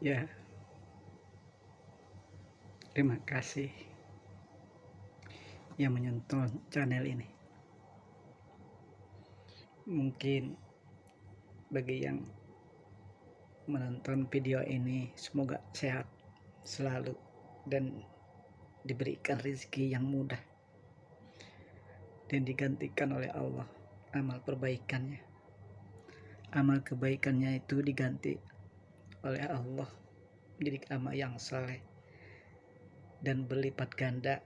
Ya, terima kasih yang menonton channel ini. Mungkin bagi yang menonton video ini semoga sehat selalu dan diberikan rezeki yang mudah dan digantikan oleh Allah amal perbaikannya. Amal kebaikannya itu diganti oleh Allah menjadi amal yang saleh dan berlipat ganda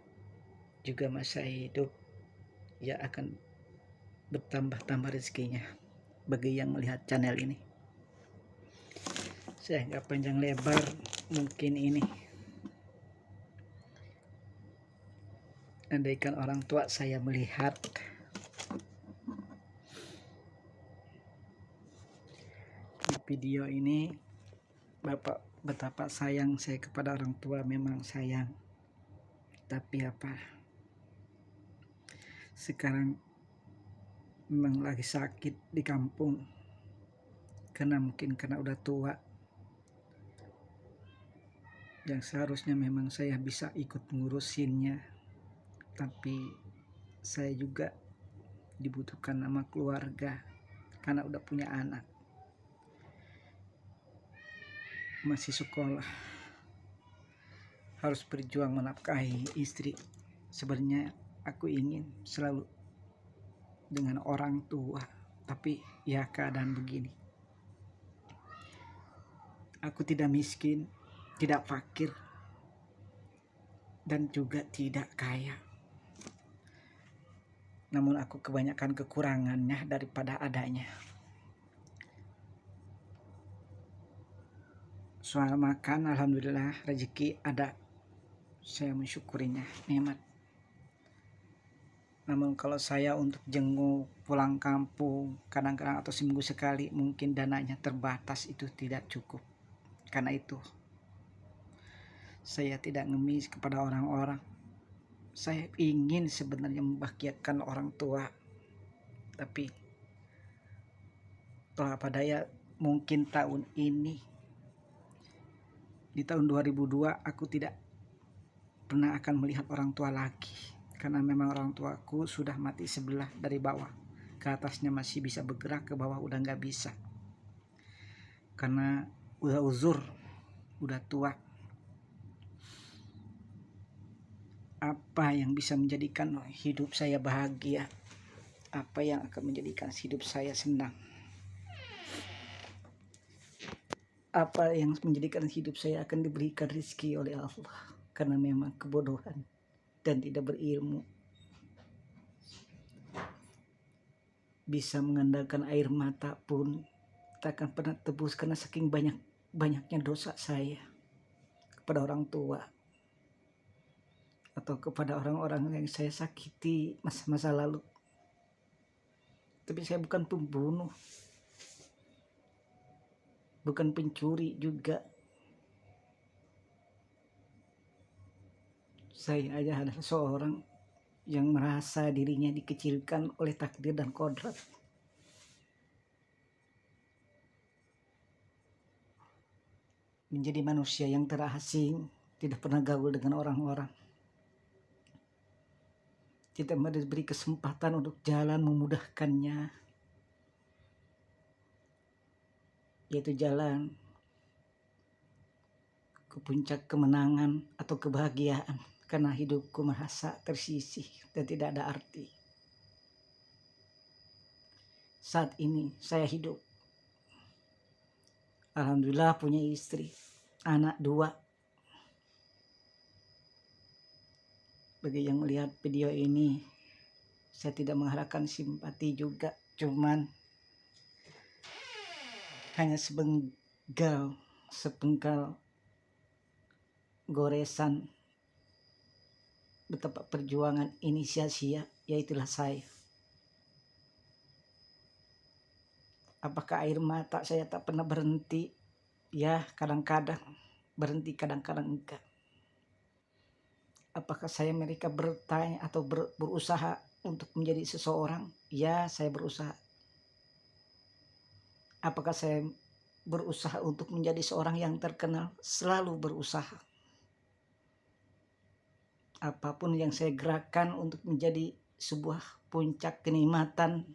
juga masa hidup ya akan bertambah-tambah rezekinya bagi yang melihat channel ini. Saya nggak panjang lebar, mungkin ini andaikan orang tua saya melihat di video ini, Bapak betapa sayang saya kepada orang tua, memang sayang. Tapi apa, sekarang memang lagi sakit di kampung karena mungkin karena udah tua, yang seharusnya memang saya bisa ikut ngurusinnya, tapi saya juga dibutuhkan sama keluarga karena udah punya anak, masih sekolah, harus berjuang menafkahi istri. Sebenarnya aku ingin selalu dengan orang tua, tapi ya keadaan begini. Aku tidak miskin, tidak fakir, dan juga tidak kaya. Namun aku kebanyakan kekurangannya daripada adanya. Soal makan, alhamdulillah rezeki ada. Saya mensyukurinya, nikmat. Namun kalau saya untuk jenguk pulang kampung kadang-kadang atau seminggu sekali, mungkin dananya terbatas, itu tidak cukup. Karena itu saya tidak ngemis kepada orang-orang. Saya ingin sebenarnya membahagiakan orang tua, tapi toh apa daya, mungkin tahun ini, di tahun 2002 aku tidak pernah akan melihat orang tua lagi, karena memang orang tuaku sudah mati sebelah, dari bawah ke atasnya masih bisa bergerak, ke bawah udah nggak bisa karena udah uzur, udah tua. Apa yang bisa menjadikan hidup saya bahagia, apa yang akan menjadikan hidup saya senang, apa yang menjadikan hidup saya akan diberikan rezeki oleh Allah, karena memang kebodohan dan tidak berilmu bisa mengandalkan air mata pun tak akan pernah tebus, karena saking banyaknya dosa saya kepada orang tua atau kepada orang-orang yang saya sakiti masa-masa lalu. Tapi saya bukan pembunuh, bukan pencuri juga. Saya adalah seorang yang merasa dirinya dikecilkan oleh takdir dan kodrat. Menjadi manusia yang terasing, tidak pernah gaul dengan orang-orang. Tidak diberi kesempatan untuk jalan memudahkannya, yaitu jalan ke puncak kemenangan atau kebahagiaan, karena hidupku merasa tersisih dan tidak ada arti. Saat ini saya hidup, alhamdulillah punya istri, anak 2. Bagi yang melihat video ini, saya tidak mengharapkan simpati juga, cuman hanya sepenggal goresan betapa perjuangan ini sia-sia, yaitulah saya. Apakah air mata saya tak pernah berhenti? Ya, kadang-kadang berhenti, kadang-kadang enggak. Apakah saya mereka bertanya atau berusaha untuk menjadi seseorang? Ya, saya berusaha. Apakah saya berusaha untuk menjadi seorang yang terkenal, selalu berusaha. Apapun yang saya gerakkan untuk menjadi sebuah puncak kenikmatan,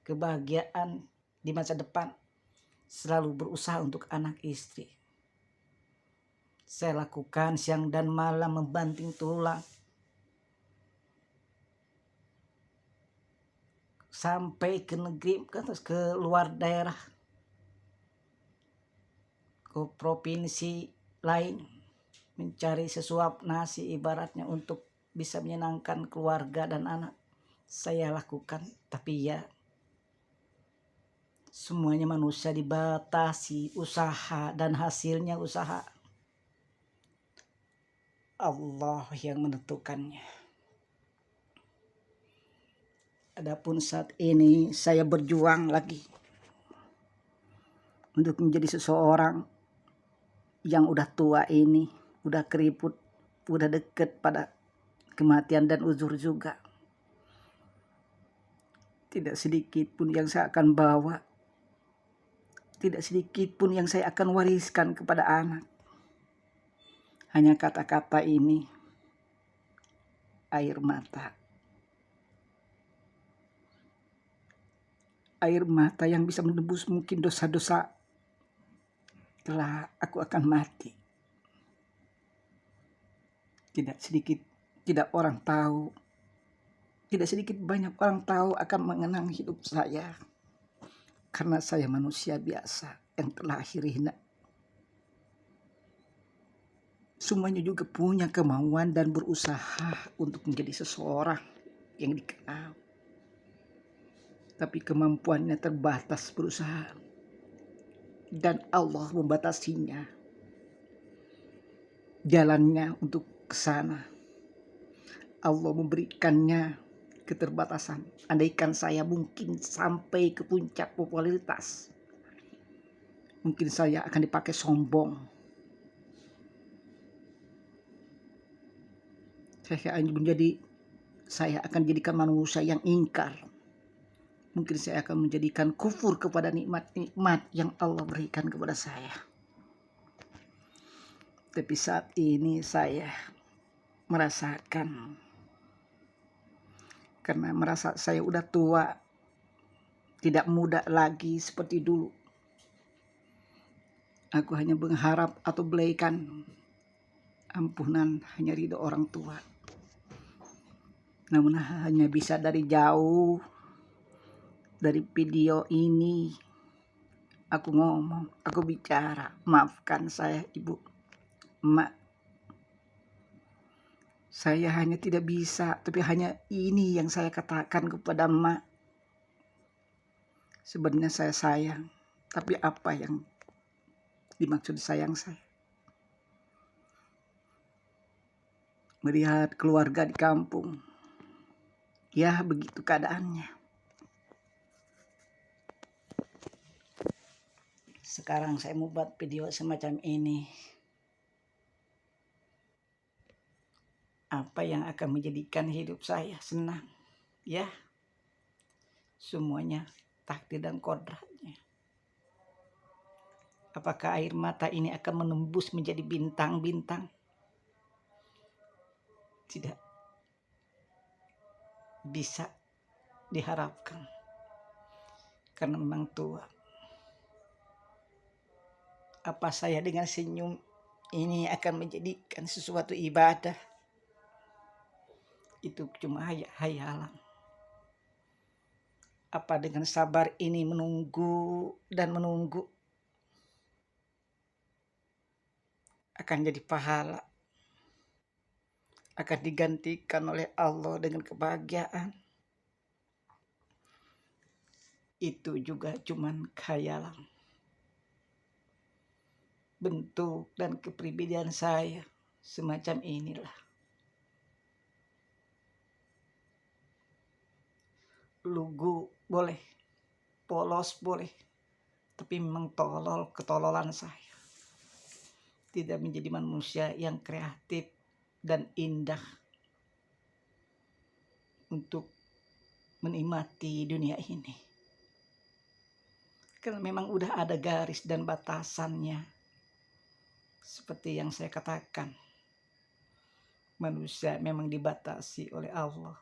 kebahagiaan di masa depan, selalu berusaha untuk anak istri. Saya lakukan siang dan malam, membanting tulang sampai ke negeri, ke luar daerah, ke provinsi lain, mencari sesuap nasi ibaratnya untuk bisa menyenangkan keluarga dan anak. Saya lakukan, tapi ya semuanya manusia dibatasi usaha dan hasilnya usaha. Allah yang menentukannya. Adapun saat ini saya berjuang lagi untuk menjadi seseorang yang udah tua ini, udah keriput, udah deket pada kematian dan uzur juga. Tidak sedikit pun yang saya akan bawa, tidak sedikit pun yang saya akan wariskan kepada anak. Hanya kata-kata ini, air mata. Air mata yang bisa menebus mungkin dosa-dosa telah aku akan mati. Tidak sedikit, tidak orang tahu, tidak sedikit banyak orang tahu akan mengenang hidup saya. Karena saya manusia biasa yang terlahir hina. Semuanya juga punya kemauan dan berusaha untuk menjadi seseorang yang dikenal. Tapi kemampuannya terbatas berusaha. Dan Allah membatasinya. Jalannya untuk ke sana. Allah memberikannya keterbatasan. Andaikan saya mungkin sampai ke puncak popularitas, mungkin saya akan dipakai sombong. Saya akan jadikan manusia yang ingkar. Mungkin saya akan menjadikan kufur kepada nikmat-nikmat yang Allah berikan kepada saya. Tapi saat ini saya merasakan, karena merasa saya udah tua, tidak muda lagi seperti dulu. Aku hanya mengharap atau belaikan ampunan hanya ridho orang tua. Namun hanya bisa dari jauh, dari video ini aku ngomong, aku bicara. Maafkan saya ibu, emak. Saya hanya tidak bisa, tapi hanya ini yang saya katakan kepada emak. Sebenarnya saya sayang, tapi apa yang dimaksud sayang saya? Melihat keluarga di kampung, ya begitu keadaannya. Sekarang saya mau buat video semacam ini. Apa yang akan menjadikan hidup saya senang? Ya, semuanya takdir dan kodratnya. Apakah air mata ini akan menembus menjadi bintang-bintang? Tidak bisa diharapkan. Karena memang tua. Apa saya dengan senyum ini akan menjadikan sesuatu ibadah? Itu cuma hayalan. Apa dengan sabar ini menunggu dan menunggu akan jadi pahala? Akan digantikan oleh Allah dengan kebahagiaan? Itu juga cuman khayalan. Bentuk dan kepribadian saya semacam inilah. Lugu boleh, polos boleh, tapi memang ketololan saya. Tidak menjadi manusia yang kreatif dan indah untuk menikmati dunia ini. Karena memang udah ada garis dan batasannya. Seperti yang saya katakan, manusia memang dibatasi oleh Allah.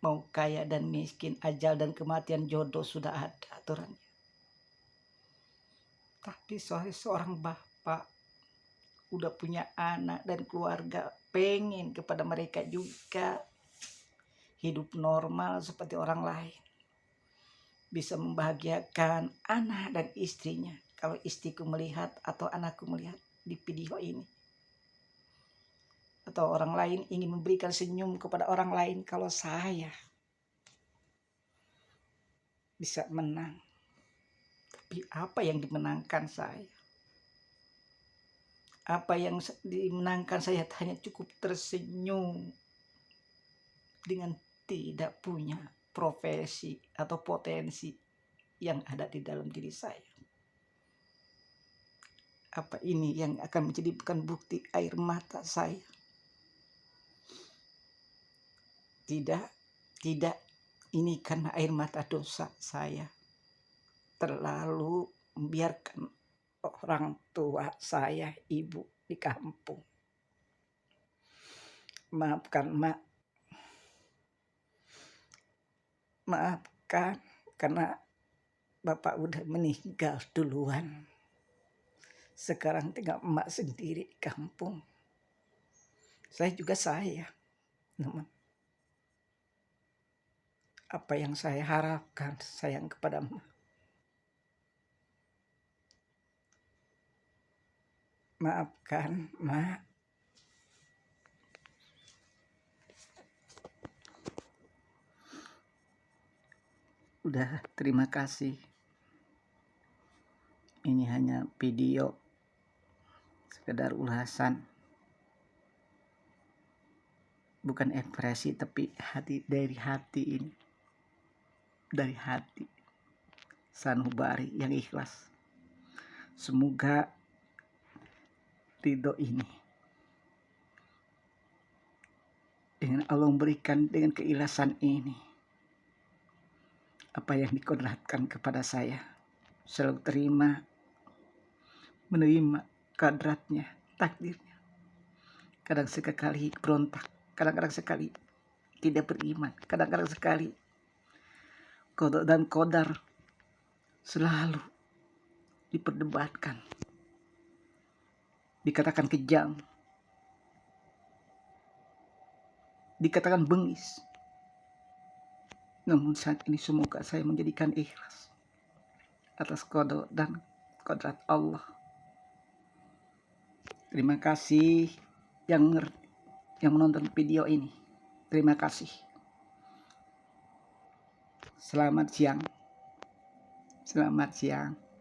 Mau kaya dan miskin, ajal dan kematian, jodoh sudah ada aturannya. Tapi seorang bapak udah punya anak dan keluarga, pengen kepada mereka juga hidup normal seperti orang lain. Bisa membahagiakan anak dan istrinya. Kalau istriku melihat atau anakku melihat di video ini. Atau orang lain ingin memberikan senyum kepada orang lain, kalau saya bisa menang. Tapi apa yang dimenangkan saya? Apa yang dimenangkan saya hanya cukup tersenyum dengan tidak punya profesi atau potensi yang ada di dalam diri saya. Apa ini yang akan menjadi bukan bukti air mata saya? Tidak, ini karena air mata dosa saya. Terlalu membiarkan orang tua saya, ibu di kampung. Maafkan, Mak. Maafkan karena Bapak udah meninggal duluan. Sekarang tinggal emak sendiri di kampung. Saya juga sayang. Namun apa yang saya harapkan, sayang kepada emak. Maafkan, Mak. Udah, terima kasih. Ini hanya video, sekedar ulasan. Bukan ekspresi, tapi hati, dari hati ini. Dari hati. Sanubari yang ikhlas. Semoga ridho ini dengan Allah memberikan dengan keikhlasan ini, apa yang dikodratkan kepada saya, selalu terima, menerima kodratnya, takdirnya. Kadang sekali berontak, kadang-kadang sekali tidak beriman, kadang-kadang sekali qada dan qadar selalu diperdebatkan, dikatakan kejam, dikatakan bengis. Namun saat ini semoga saya menjadikan ikhlas atas qada dan kodrat Allah. Terima kasih yang menonton video ini. Terima kasih. Selamat siang. Selamat siang.